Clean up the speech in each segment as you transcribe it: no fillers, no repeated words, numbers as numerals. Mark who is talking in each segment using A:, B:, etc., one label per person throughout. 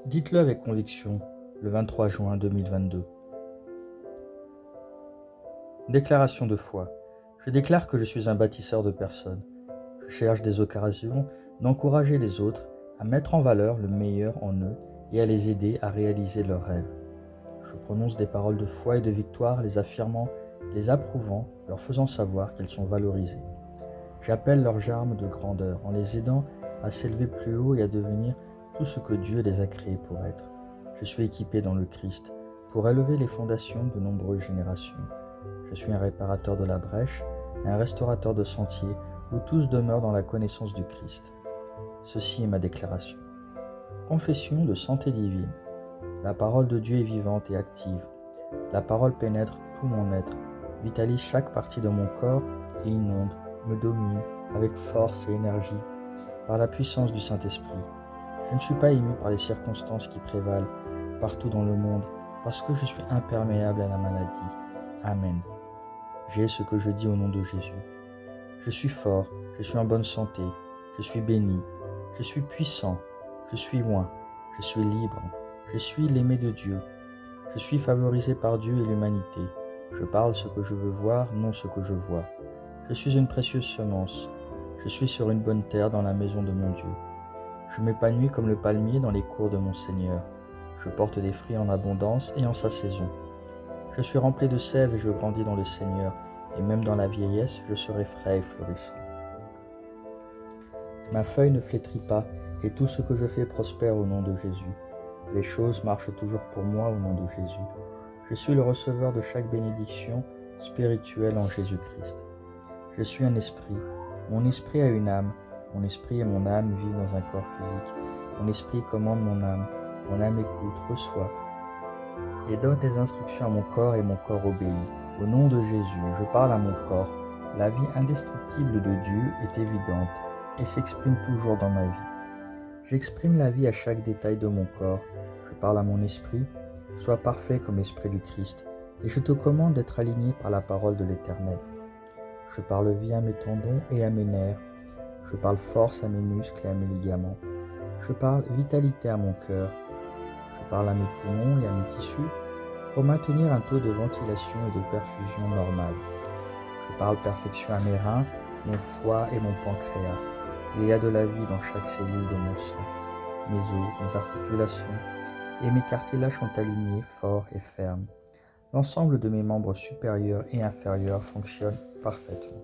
A: Dites-le avec conviction, le 23 juin 2022. Déclaration de foi. Je déclare que je suis un bâtisseur de personnes. Je cherche des occasions d'encourager les autres à mettre en valeur le meilleur en eux et à les aider à réaliser leurs rêves. Je prononce des paroles de foi et de victoire, les affirmant, les approuvant, leur faisant savoir qu'elles sont valorisées. J'appelle leurs germes de grandeur en les aidant à s'élever plus haut et à devenir tout ce que Dieu les a créés pour être. Je suis équipé dans le Christ pour élever les fondations de nombreuses générations. Je suis un réparateur de la brèche et un restaurateur de sentiers où tous demeurent dans la connaissance du Christ. Ceci est ma déclaration. Confession de santé divine. La parole de Dieu est vivante et active. La parole pénètre tout mon être, vitalise chaque partie de mon corps et inonde, me domine avec force et énergie par la puissance du Saint-Esprit. Je ne suis pas ému par les circonstances qui prévalent partout dans le monde parce que je suis imperméable à la maladie. Amen. J'ai ce que je dis au nom de Jésus. Je suis fort, je suis en bonne santé, je suis béni, je suis puissant, je suis loin, je suis libre, je suis l'aimé de Dieu. Je suis favorisé par Dieu et l'humanité. Je parle ce que je veux voir, non ce que je vois. Je suis une précieuse semence. Je suis sur une bonne terre dans la maison de mon Dieu. Je m'épanouis comme le palmier dans les cours de mon Seigneur. Je porte des fruits en abondance et en sa saison. Je suis rempli de sève et je grandis dans le Seigneur, et même dans la vieillesse, je serai frais et florissant. Ma feuille ne flétrit pas, et tout ce que je fais prospère au nom de Jésus. Les choses marchent toujours pour moi au nom de Jésus. Je suis le receveur de chaque bénédiction spirituelle en Jésus-Christ. Je suis un esprit. Mon esprit a une âme. Mon esprit et mon âme vivent dans un corps physique. Mon esprit commande mon âme. Mon âme écoute, reçoit et donne des instructions à mon corps et mon corps obéit. Au nom de Jésus, je parle à mon corps. La vie indestructible de Dieu est évidente et s'exprime toujours dans ma vie. J'exprime la vie à chaque détail de mon corps. Je parle à mon esprit. Sois parfait comme l'esprit du Christ. Et je te commande d'être aligné par la parole de l'Éternel. Je parle vie à mes tendons et à mes nerfs. Je parle force à mes muscles et à mes ligaments. Je parle vitalité à mon cœur. Je parle à mes poumons et à mes tissus pour maintenir un taux de ventilation et de perfusion normal. Je parle perfection à mes reins, mon foie et mon pancréas. Il y a de la vie dans chaque cellule de mon sang. Mes os, mes articulations et mes cartilages sont alignés, forts et fermes. L'ensemble de mes membres supérieurs et inférieurs fonctionne parfaitement.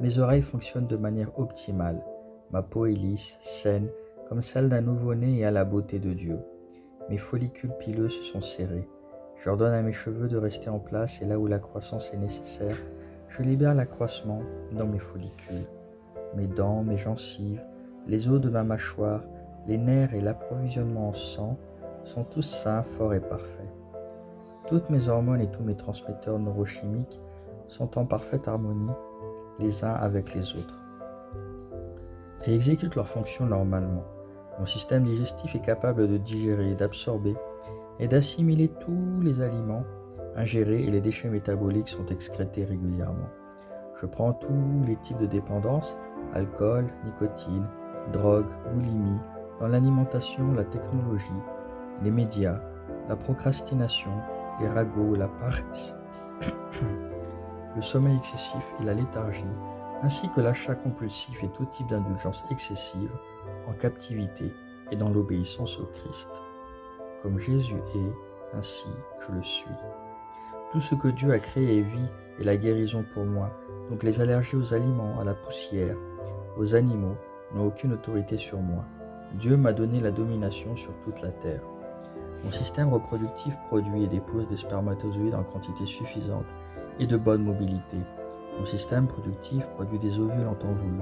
A: Mes oreilles fonctionnent de manière optimale. Ma peau est lisse, saine, comme celle d'un nouveau-né et à la beauté de Dieu. Mes follicules pileux se sont serrés. J'ordonne à mes cheveux de rester en place et là où la croissance est nécessaire, je libère l'accroissement dans mes follicules. Mes dents, mes gencives, les os de ma mâchoire, les nerfs et l'approvisionnement en sang sont tous sains, forts et parfaits. Toutes mes hormones et tous mes transmetteurs neurochimiques sont en parfaite harmonie les uns avec les autres et exécutent leurs fonctions normalement. Mon système digestif est capable de digérer, d'absorber et d'assimiler tous les aliments ingérés et les déchets métaboliques sont excrétés régulièrement. Je prends tous les types de dépendance, alcool, nicotine, drogue, boulimie, dans l'alimentation, la technologie, les médias, la procrastination, les ragots, la paresse, le sommeil excessif et la léthargie, ainsi que l'achat compulsif et tout type d'indulgence excessive, en captivité et dans l'obéissance au Christ. Comme Jésus est, ainsi je le suis. Tout ce que Dieu a créé est vie et la guérison pour moi, donc les allergies aux aliments, à la poussière, aux animaux n'ont aucune autorité sur moi. Dieu m'a donné la domination sur toute la terre. Mon système reproductif produit et dépose des spermatozoïdes en quantité suffisante et de bonne mobilité. Mon système productif produit des ovules en temps voulu,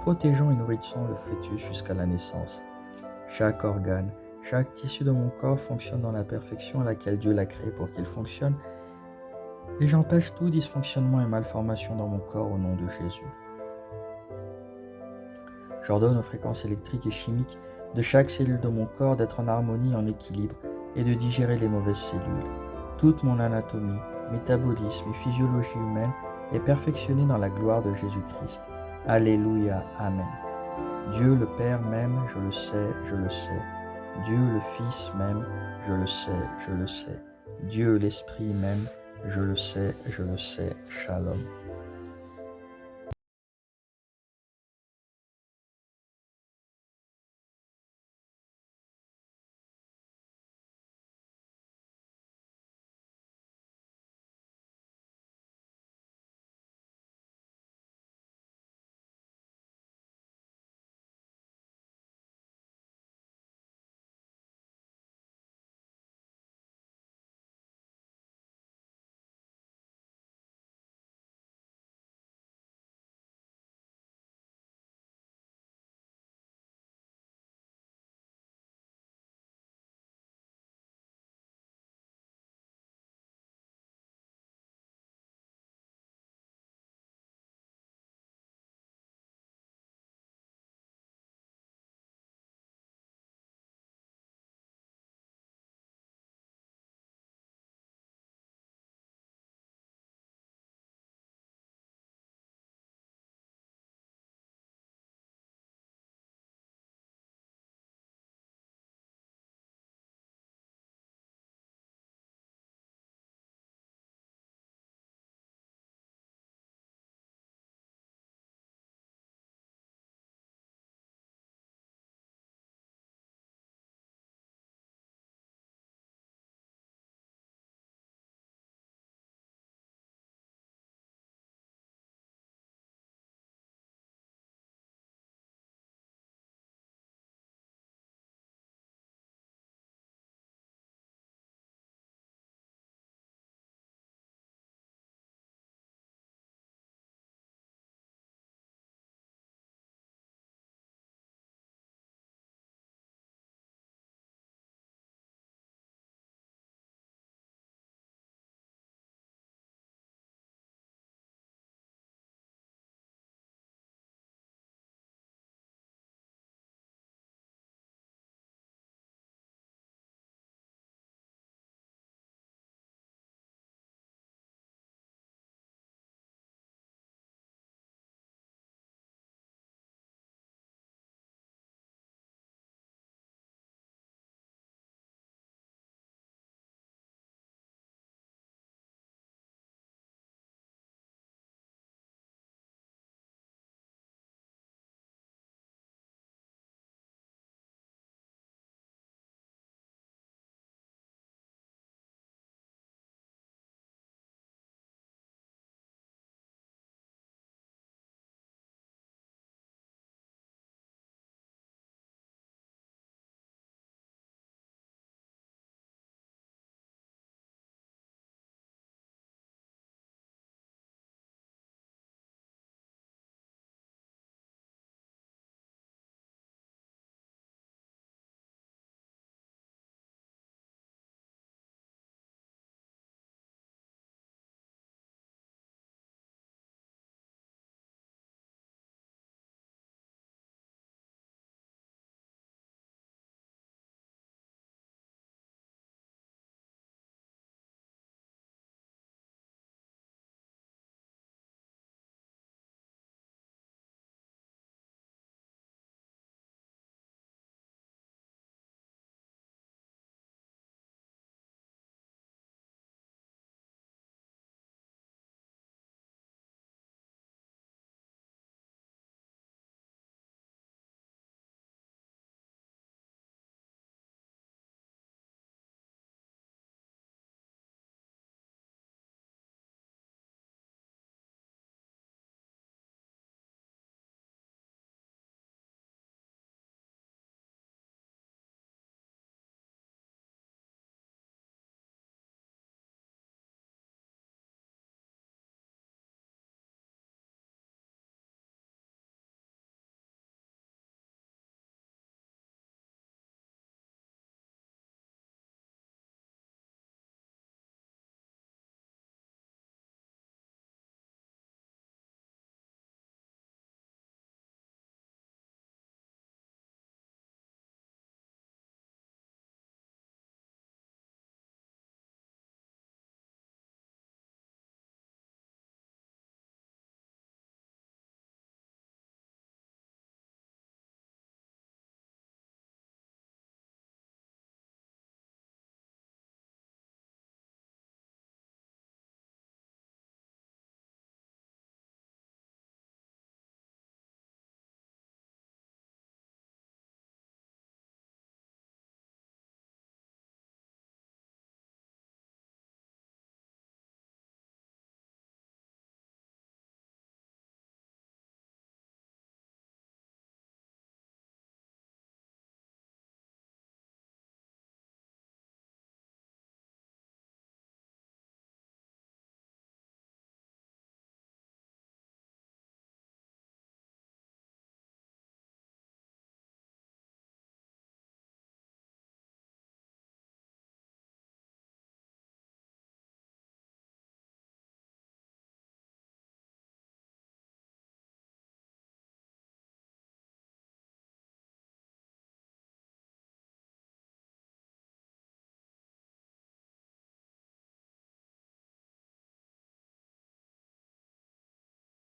A: protégeant et nourrissant le fœtus jusqu'à la naissance. Chaque organe, chaque tissu de mon corps fonctionne dans la perfection à laquelle Dieu l'a créé pour qu'il fonctionne, et j'empêche tout dysfonctionnement et malformation dans mon corps au nom de Jésus. J'ordonne aux fréquences électriques et chimiques de chaque cellule de mon corps d'être en harmonie, en équilibre, et de digérer les mauvaises cellules. Toute mon anatomie, métabolisme et physiologie humaine est perfectionnée dans la gloire de Jésus-Christ. Alléluia, Amen. Dieu le Père m'aime, je le sais, Dieu le Fils m'aime, je le sais, je le sais. Dieu l'Esprit m'aime, je le sais, Shalom.